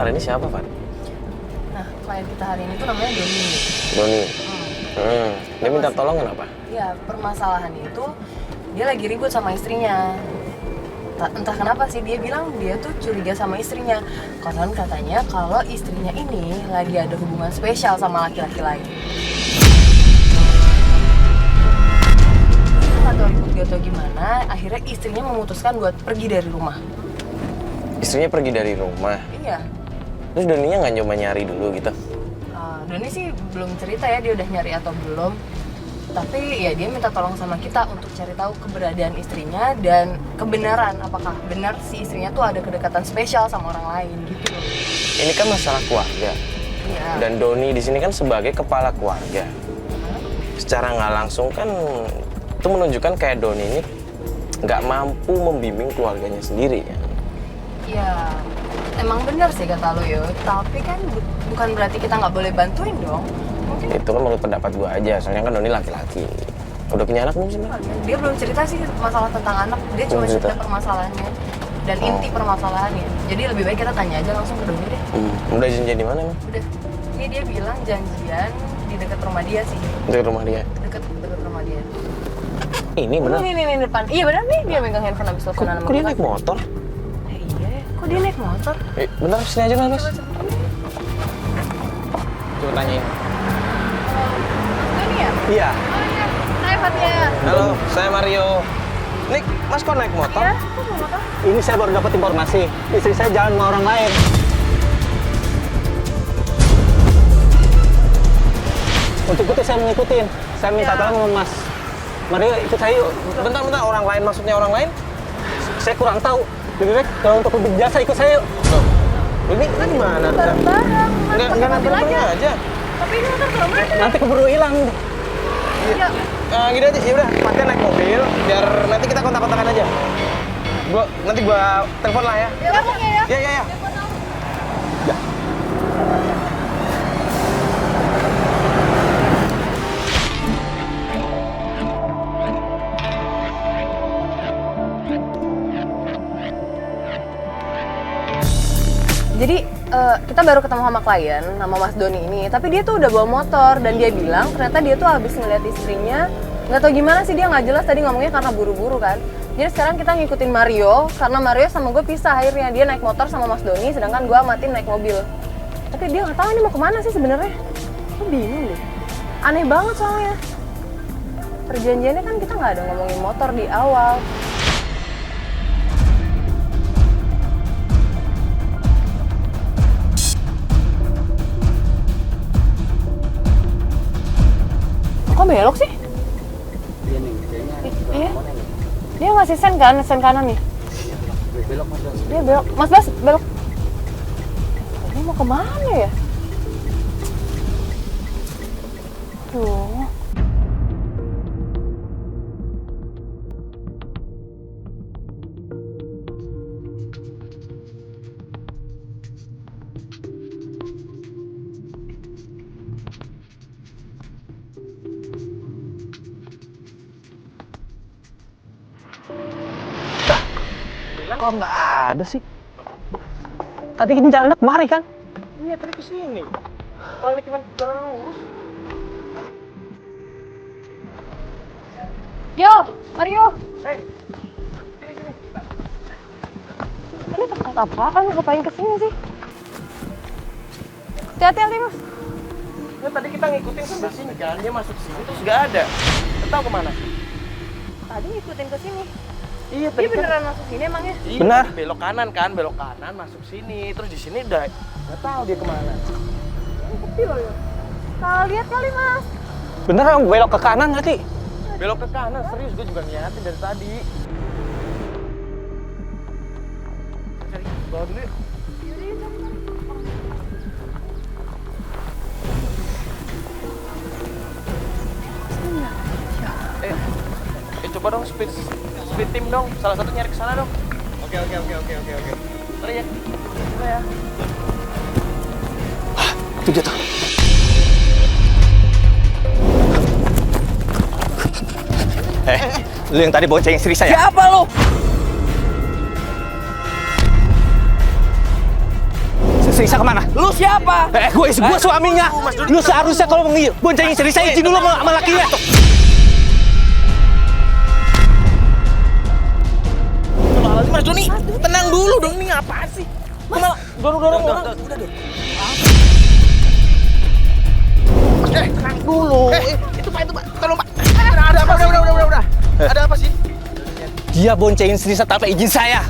hari ini siapa, Van? Nah, klien kita hari ini tuh namanya Doni. Doni. Dia minta tolong kenapa? Ya, permasalahan itu dia lagi ribut sama istrinya. Entah kenapa sih dia bilang dia tuh curiga sama istrinya. Konon katanya kalau istrinya ini lagi ada hubungan spesial sama laki-laki lain. Nggak tahu ribut atau gimana, akhirnya istrinya memutuskan buat pergi dari rumah. Istrinya pergi dari rumah? Iya. Terus Doninya nggak nyoba nyari dulu gitu? Doni sih belum cerita ya dia udah nyari atau belum. Tapi ya dia minta tolong sama kita untuk cari tahu keberadaan istrinya dan kebenaran apakah benar si istrinya tuh ada kedekatan spesial sama orang lain gitu. Ini kan masalah keluarga. Iya. Dan Doni di sini kan sebagai kepala keluarga. Secara nggak langsung kan itu menunjukkan kayak Doni ini nggak mampu membimbing keluarganya sendiri ya. Ya, emang benar sih kata lo yo. Tapi kan bukan berarti kita nggak boleh bantuin dong. Mungkin Itu kan menurut pendapat gua aja, soalnya kan Doni laki-laki. Udah punya anak belum sih, Mbak? dia belum cerita sih masalah tentang anak. Dia cuma Belum cerita. cerita permasalahannya dan inti permasalahannya. Jadi lebih baik kita tanya aja langsung ke Doni deh. Udah janjian di mana, Mbak? Udah. Ini dia bilang janjian di dekat rumah dia sih. Di rumah dia. Dekat rumah dia. Ini bener? Ini depan. Iya benar nih dia megang handphone habis Kok, teleponan sama kok dia kita. naik motor? Iya ya. Kok dia naik motor? Bentar, sini aja, Mas. Coba. Coba tanyain. Ini ya? Iya. Oh iya. Hai Fatia. Halo, saya Mario. Nik, Mas kok naik motor? Iya, kok bawa motor? Ini saya baru dapat informasi, istri saya jalan sama orang lain. Untuk itu saya mengikutin. Saya minta tolong sama Mas Mario, ikut saya yuk. Bentar, orang lain maksudnya orang lain? Saya kurang tahu. Lebih baik kalau untuk lebih jasa ikut saya yuk. Loh, ini gimana? Bareng-bareng. Enggak nanti aja. Tapi ini motor belum ada. Nanti keburu hilang. Iya. Gini aja, ya udah, Fatia naik mobil, biar nanti kita kontak-kontakan aja. Nanti gua telepon lah ya. Ya, ngomong ya. Ya. Jadi kita baru ketemu sama klien, sama Mas Doni ini. Tapi dia tuh udah bawa motor dan dia bilang ternyata dia tuh habis ngeliat istrinya. Nggak tahu gimana sih dia nggak jelas tadi ngomongnya karena buru-buru kan. Jadi sekarang kita ngikutin Mario karena Mario sama gue pisah akhirnya. Dia naik motor sama Mas Doni, sedangkan gue sama Tim naik mobil. Tapi dia nggak tahu ini mau kemana sih sebenarnya. Gue bingung deh. Aneh banget soalnya. Perjanjiannya kan kita nggak ada ngomongin motor di awal. Kok belok sih? Iya nih, kayaknya. Iya. Dia ngasih sen kanan nih. Belok Mas. Dia belok. Mas Bas, belok. Ini mau kemana ya? Tuh. Kok nggak ada sih? Tadi kita jalan kemari kan? Iya, tadi ke sini. Balik cuma jalan lurus. Yo, Mario. Hey. Ini tempat apaan? Ngapain kesini sih? Hati-hati, Mas. Ya, tadi kita ngikutin sampai sini kan, dia masuk sini terus nggak ada. Nggak tahu kemana. Tadi ngikutin ke sini. Iya, Dia beneran masuk sini emangnya? Iya, Benar. Belok kanan masuk sini. Terus di sini udah nggak tahu dia kemana. Sepi loh ya. Salah lihat kali, Mas. Bener yang belok ke kanan nggak sih? Belok ke kanan, serius gue juga ngeliatin dari tadi. Cari bawa dulu yuk. Coba dong speed team dong, salah satu nyari ke sana dong. Oke. Mari ya. Coba ya. Itu jatuh. Lu yang tadi bonceng istri saya. Siapa lo? istri saya kemana? Lu siapa? Gue suaminya. Lu seharusnya kalau mau boncengin istri saya izin dulu sama lakinya. Mas Doni, tenang dulu dong, ini apaan sih? Malah dorong-dorong orang. Udah deh. Tenang dulu. Itu Pak, tolong Pak. Ada apa? Udah. Ada apa sih? Dia boncengin istri saya tanpa izin saya.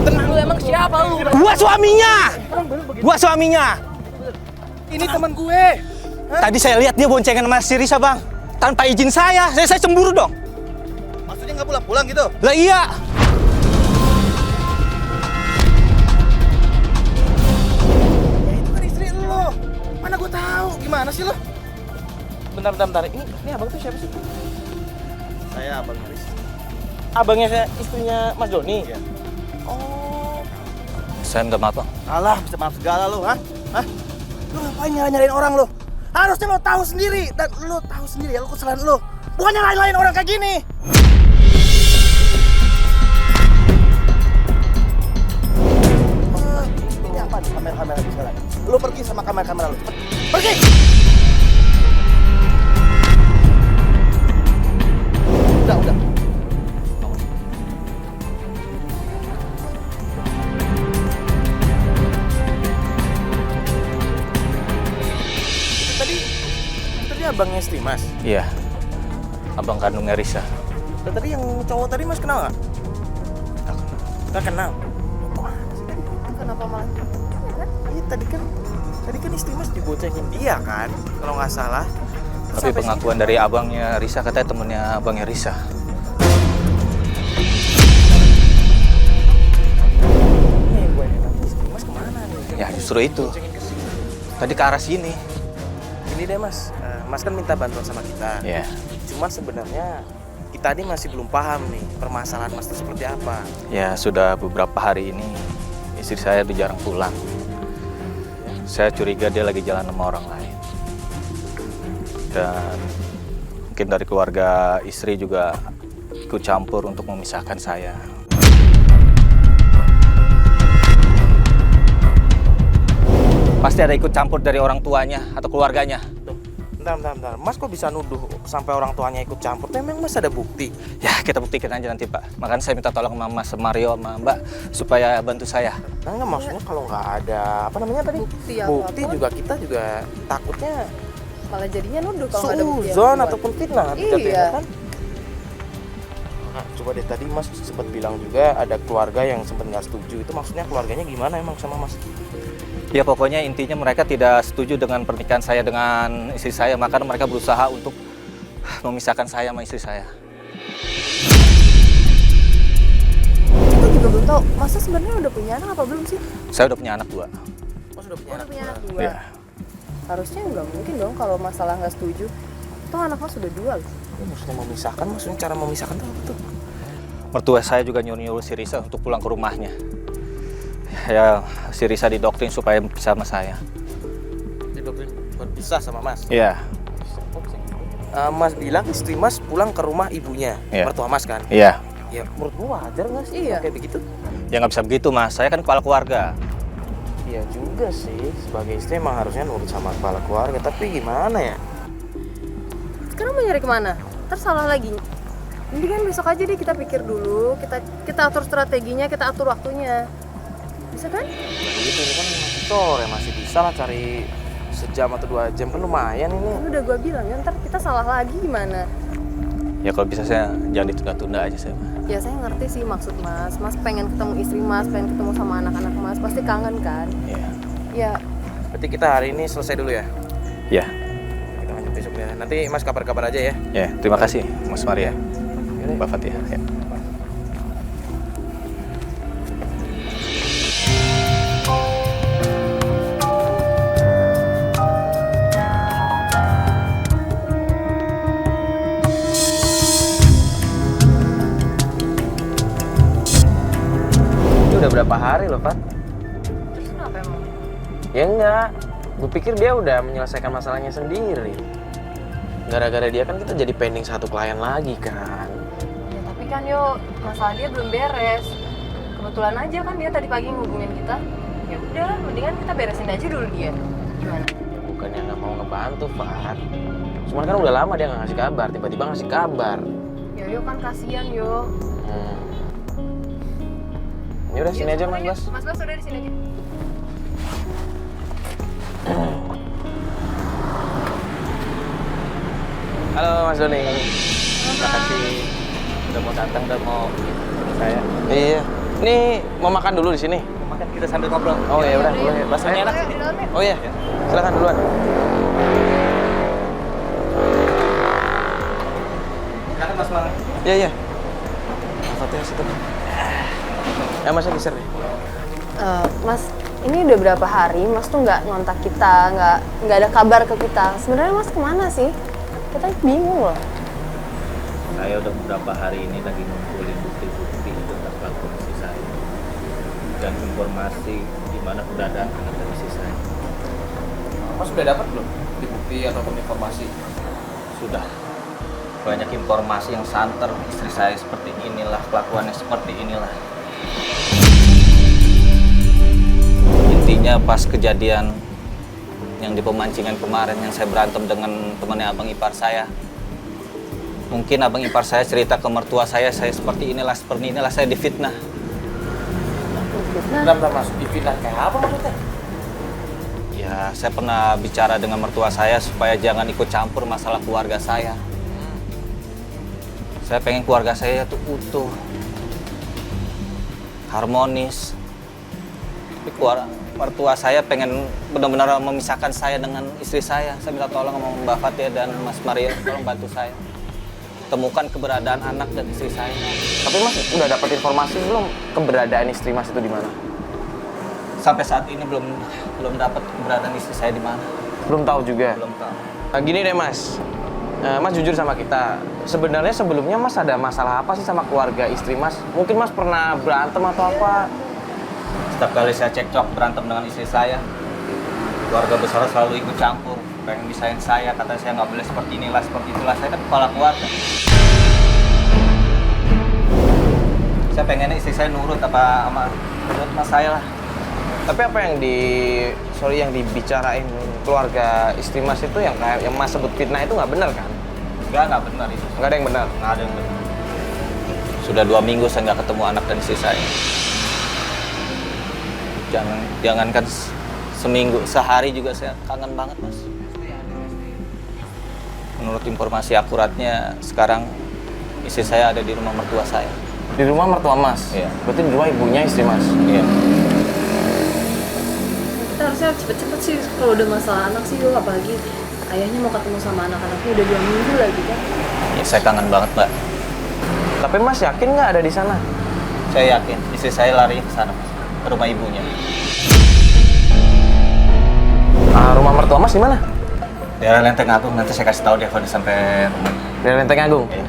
Tenang lu, emang siapa lu? Gua suaminya. Ini teman gue. Tadi saya lihat dia boncengan sama si Risa, Bang. Tanpa izin saya cemburu dong. Maksudnya nggak pulang-pulang gitu? Lah iya. Ya itu kan istri lo. Mana gue tahu? Gimana sih lo? Bentar. Ini abang tuh siapa sih? Saya abang Riz. Abangnya istrinya Mas Doni? Iya. Oh. Saya minta maaf, Bang. Alah, bisa maaf segala lo, Hah? Lo ngapain nyalain orang lo? Harusnya lo tahu sendiri, dan lo tahu sendiri ya lo kesalahan lo. Bukan nyalain orang kayak gini. Ini apa nih kamera sekarang? Lo pergi sama kamera lo. Pergi! Udah. Tadi abangnya istri Mas. Iya. Abang kandungnya Risa. Dan tadi yang cowok tadi Mas kenal nggak? Nggak kenal. Kenapa malah? Iya tadi kan istri Mas diboncengin dia kan, kalau nggak salah. Tapi pengakuan dari abangnya Risa katanya temennya abangnya Risa. Nih gue nanti istri Mas kemana nih? Ya justru itu. Tadi ke arah sini. Ini deh Mas, Mas kan minta bantuan sama kita. Iya. Cuma sebenarnya kita ini masih belum paham nih permasalahan Mas itu seperti apa. Ya sudah beberapa hari ini istri saya udah jarang pulang. Saya curiga dia lagi jalan sama orang lain. Dan mungkin dari keluarga istri juga ikut campur untuk memisahkan saya. Pasti ada ikut campur dari orang tuanya atau keluarganya. Bentar. Mas kok bisa nuduh sampai orang tuanya ikut campur? Memang Mas ada bukti? Ya kita buktikan aja nanti Pak. Makanya saya minta tolong sama Mas Mario sama Mbak supaya bantu saya. Nah, enggak maksudnya kalau nggak ada apa namanya tadi? Bukti juga kita juga takutnya malah jadinya nuduh kalau nggak ada bukti yang suuzon kuat. ataupun fitnah Iya. kan? Nah, coba deh tadi Mas sempat bilang juga ada keluarga yang sempat nggak setuju. Itu maksudnya keluarganya gimana emang sama Mas? Ya pokoknya intinya mereka tidak setuju dengan pernikahan saya dengan istri saya, makanya mereka berusaha untuk memisahkan saya sama istri saya. Kita juga belum tahu, Masa sebenarnya udah punya anak apa belum sih? Saya udah punya anak 2. Oh sudah punya Udah anak? punya anak 2. Iya. Harusnya nggak mungkin dong kalau masalah nggak setuju. Toh anak Mas sudah 2 loh. Oh, maksudnya memisahkan, maksudnya cara memisahkan itu apa tuh? Mertua saya juga nyuruh-nyuruh si Risa untuk pulang ke rumahnya. Ya, si Risa didoktrin supaya pisah sama saya. Didoktrin buat pisah sama Mas? Iya. Mas bilang istri Mas pulang ke rumah ibunya, Iya. mertua Mas kan? Iya. Ya menurut gua wajar nggak sih Iya. kayak begitu? Ya nggak bisa begitu Mas, saya kan kepala keluarga. Iya juga sih, sebagai istri emang harusnya nurut sama kepala keluarga, tapi gimana ya? Sekarang mau nyari kemana? Ntar salah lagi. Mendingan besok aja deh kita pikir dulu, kita atur strateginya, kita atur waktunya. Bisa kan? Gitu ini kan masih sore, masih bisa lah cari sejam atau 2 jam kan lumayan ini. Kan udah gua bilang ya, ntar kita salah lagi gimana? Ya kalau bisa saya jangan ditunda-tunda aja saya. Ya saya ngerti sih maksud Mas. Mas pengen ketemu istri Mas, pengen ketemu sama anak-anak Mas, pasti kangen kan? Iya. Ya, Berarti kita hari ini selesai dulu ya? Ya. Kita lanjut besok ya. Nanti Mas kabar-kabar aja ya. Ya, terima kasih Mas Maria. Yaudah. Mbak Fatia. Ya. Ini udah berapa hari loh, Pak? terus kenapa emang? Ya enggak. Gue pikir dia udah menyelesaikan masalahnya sendiri. Gara-gara dia kan kita jadi pending 1 klien lagi kan. Ya tapi kan yo, masalah dia belum beres. kebetulan aja kan dia tadi pagi ngubungin kita. Ya udah, mendingan kita beresin aja dulu dia. Gimana? Bukannya nggak mau ngebantu, Fat. Cuman kan udah lama dia nggak ngasih kabar, tiba-tiba ngasih kabar. Yo kan kasihan yo. Ini udah sini aja, Mas Bas. Mas Bas udah di sini aja. Halo Mas Doni. Terima kasih udah mau datang, udah mau ketemu saya. Iya. Ini mau makan dulu di sini. Makan kita sambil ngobrol. Oh ya udah, boleh. Baksonya enak. Di dalam ya. Oh iya. Silakan duluan. Silakan Mas Mang. Iya, iya. Al-Fatihah situ. Ya, Masnya geser deh. Mas, ini udah berapa hari Mas tuh nggak ngontak kita, nggak ada kabar ke kita. Sebenarnya Mas kemana sih? Kita bingung loh. Saya udah beberapa hari ini lagi ngumpulin bukti-bukti tentang pelakuan istri saya dan informasi di mana keberadaan anak dan istri saya. Mas udah dapat belum bukti ataupun informasi? Sudah banyak informasi yang santer, istri saya seperti inilah, kelakuannya seperti inilah. Intinya pas kejadian yang di pemancingan kemarin yang saya berantem dengan temannya abang ipar saya. Mungkin abang ipar saya cerita ke mertua saya seperti inilah, saya difitnah. Bentar Mas, difitnah kayak apa maksudnya? Ya, saya pernah bicara dengan mertua saya supaya jangan ikut campur masalah keluarga saya. Saya pengen keluarga saya tuh utuh, harmonis. Tapi mertua saya pengen benar-benar memisahkan saya dengan istri saya. Saya minta tolong sama Mbak Fatia dan Mas Mario, tolong bantu saya. Temukan keberadaan anak dan istri saya. Tapi Mas udah dapat informasi belum keberadaan istri Mas itu di mana? Sampai saat ini belum dapat keberadaan istri saya di mana. Belum tahu juga. Belum tahu. Nah, gini deh Mas. Mas jujur sama kita. Sebenarnya sebelumnya Mas ada masalah apa sih sama keluarga istri Mas? Mungkin Mas pernah berantem atau apa? Setiap kali saya cekcok berantem dengan istri saya, keluarga besar selalu ikut campur, pengen misahin saya, kata saya nggak boleh seperti inilah, seperti itulah. Saya kan kepala keluarga. Saya pengennya istri saya nurut apa sama menurut mas saya lah. Tapi apa yang yang dibicarain keluarga istri Mas itu yang kayak yang Mas sebut fitnah itu nggak benar kan? Nggak benar itu. Nggak ada yang benar. Nggak ada yang benar. Sudah 2 minggu saya nggak ketemu anak dan istri saya. Jangankan seminggu, sehari juga saya kangen banget mas. Menurut informasi akuratnya sekarang istri saya ada di rumah mertua saya. Di rumah mertua Mas? Iya. Berarti di rumah ibunya istri Mas? Iya. Kita harusnya cepet-cepet sih kalau udah masalah anak sih, yuk apalagi ayahnya mau ketemu sama anak-anaknya udah 2 minggu lagi kan. Ya, saya kangen banget mbak. Tapi Mas yakin nggak ada di sana? Saya yakin istri saya lari ke sana mas, ke rumah ibunya. Rumah mertua Mas di mana? Daerah Lenteng Agung, nanti saya kasih tahu dia kalau udah sampai rumah. Dari Lenteng Agung? Iya.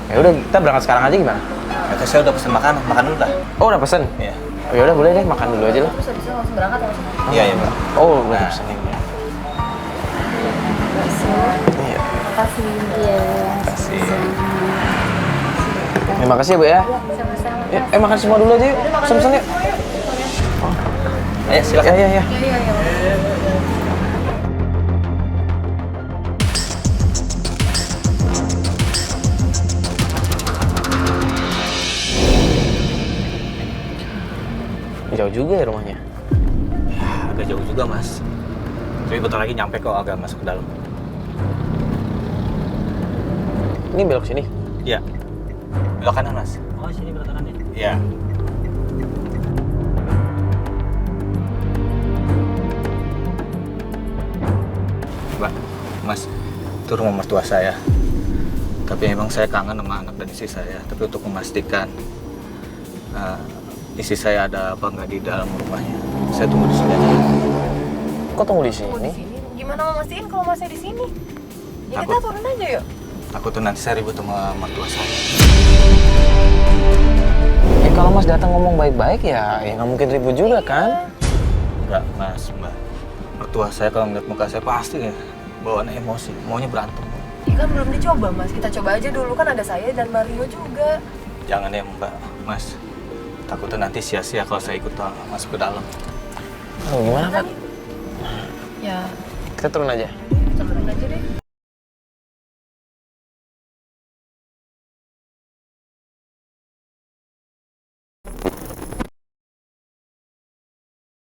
Ya udah, kita berangkat sekarang aja gimana? Nanti saya udah pesen makan dulu dah. Oh, udah pesen? Iya. Oh, ya udah boleh deh, makan dulu aja lah. Terus habis itu langsung berangkat ya Mas? Iya iya mbak. Oh, udah Nah. pesen ya. Iya. Makasih. Iya. Kasih. Terima kasih ya, Bu ya. Sama-sama. Ya, makan semua dulu aja yuk. Pesen-pesen yuk. Ayo silakan. Ya, ya, ya. Iya. Jauh juga ya rumahnya. Ya, agak jauh juga mas. Tapi bentar lagi nyampe kok, agak masuk ke dalam. Ini belok sini. Iya. Belok kanan mas. Oh sini belok kanan ya? Iya. Mbak, mas, itu rumah mertua saya. Tapi emang saya kangen sama anak dan istri saya. Tapi untuk memastikan istri saya ada apa nggak di dalam rumahnya, saya tunggu di sini aja. Kok tunggu di Oh, sini? di sini. Gimana mau mastiin kalau Masnya di sini? Ya kita Takut. turun aja yuk. Aku tuh nanti saya ribut sama mertua saya. Kalau Mas datang ngomong baik-baik ya nggak mungkin ribut juga kan? Enggak, mas, mbak. Mertua saya kalau ngeliat muka saya pasti ya bawaan emosi, maunya berantem. Ya kan belum dicoba Mas, kita coba aja dulu kan ada saya dan Mario juga. Jangan ya mbak, mas. Takutnya nanti sia-sia kalau saya ikut masuk ke dalam. Oh, gimana, Pak? Ya, Kita turun aja. kita turun aja deh.